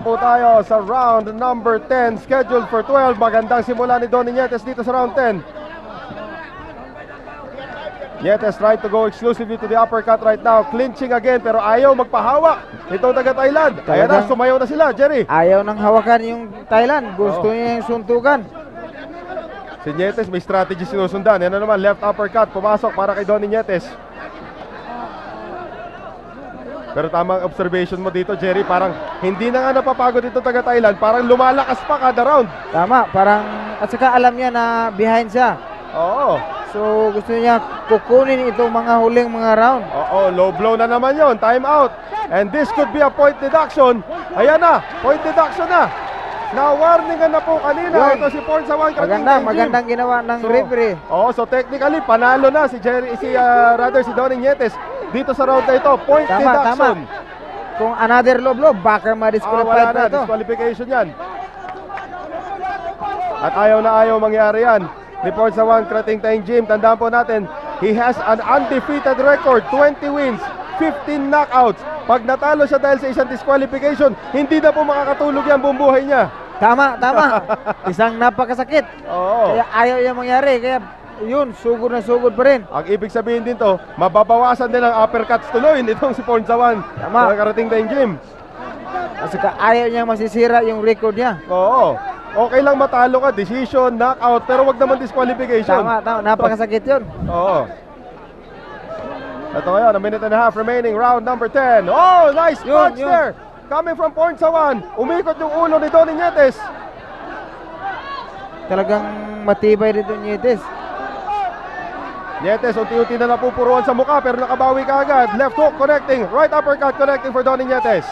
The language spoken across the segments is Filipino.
po tayo sa round number 10, scheduled for 12. Magandang simula ni Donnie Nietes dito sa round 10. Nietes tried to go exclusively to the uppercut right now. Clinching again, pero ayaw magpahawak. Ito taga-Thailand. Ayan na, sumayaw na sila, Jerry. Ayaw nang hawakan yung Thailand. Gusto niya yung suntukan. Si Nietes may strategy sinusundan. Yan na naman, left uppercut. Pumasok para kay Donnie Nietes. Pero tamang observation mo dito, Jerry. Parang hindi na nga napapagod ito taga-Thailand. Parang lumalakas pa kada round. Tama, parang at saka alam niya na behind siya. Oo. So gusto niya kukunin itong mga huling mga round. Oo, low blow na naman yon. Time out. And this could be a point deduction. Ayan na, point deduction na. Na-warningan na po kanina. Yun. Ito si Porn sa one Magandang ginawa ng referee. So technically, panalo na si Jerry, si Donnie Nietes dito sa round na ito. Point deduction. Kung another low blow, baka ma-disqualify Wala na, pa ito. disqualification yan. At ayaw na ayaw mangyari yan. Report sa One Krating Taing Gym. Tandaan po natin, he has an undefeated record, 20 wins, 15 knockouts. Pag natalo siya dahil sa isang disqualification, hindi na po makakatulog yan buong buhay niya. Tama. Isang napakasakit. Oo. Kaya ayaw yung mangyari. Kaya yun, sugod na sugod pa rin. Ang ibig sabihin din to, mababawasan din ang uppercuts tuloy nitong si Pornsawan. Tama. Sa Karating Taing Gym. Kasi ayaw niya masisira yung record niya. Oo. Okay lang matalo ka, decision, knockout, pero wag naman disqualification. Tama. Napakasakit yun. Oo. Ito ngayon, a minute and a half remaining, round number 10. Oh, nice punch Yun. there. Coming from Pornsawan. Umikot yung ulo ni Donnie Nietes. Talagang matibay dito Nietes. Nietes, unti-unti na napupuruan sa mukha pero nakabawi ka agad. Left hook connecting, right uppercut connecting for Donnie Nietes.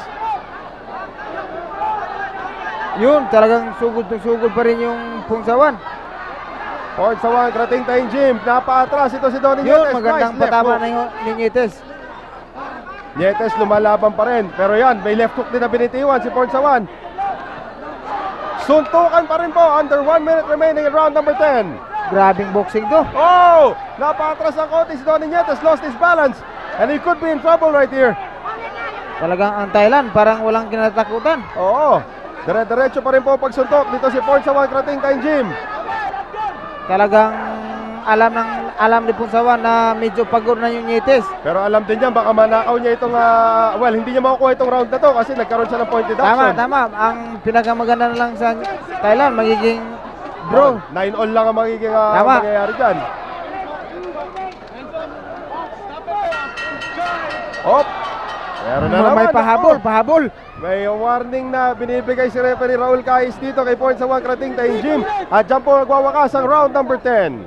Yun, talagang sugod pa rin yung Pungsawan. Pornsawan, Krating Taing Gym. Napaatras ito si Donnie Yun, Nietes. magandang Nice left patama hook. na ni Nietes. Nietes lumalaban pa rin. Pero yan, may left hook din na binitiwan si Pornsawan. Suntukan pa rin po. Under 1 minute remaining in round number 10. Grabing boxing to. Oh! Napatras ang konti si Donnie Nietes. Lost his balance. And he could be in trouble right here. Talagang ang Thailand, parang walang kinatakutan. Oo. Dire-diretso pa rin po pagsuntok dito si Pornsawan, Krating Taing Gym. Talagang alam ni Pungsawan na medyo pagod na yung Nietes. Pero alam din niya, baka manakaw niya itong, hindi niya makukuha itong round na to kasi nagkaroon siya ng point deduction. Tama. Ang pinakamaganda na lang sa Thailand, magiging draw. 9-all lang ang magiging Tama. mangyayari dyan. Op! Meron na naman. May pahabol. May warning na binibigay si referee Raul Cais dito kay Pornsawan, Krating Taing Gym. At dyan po nagwawakas ang round number 10.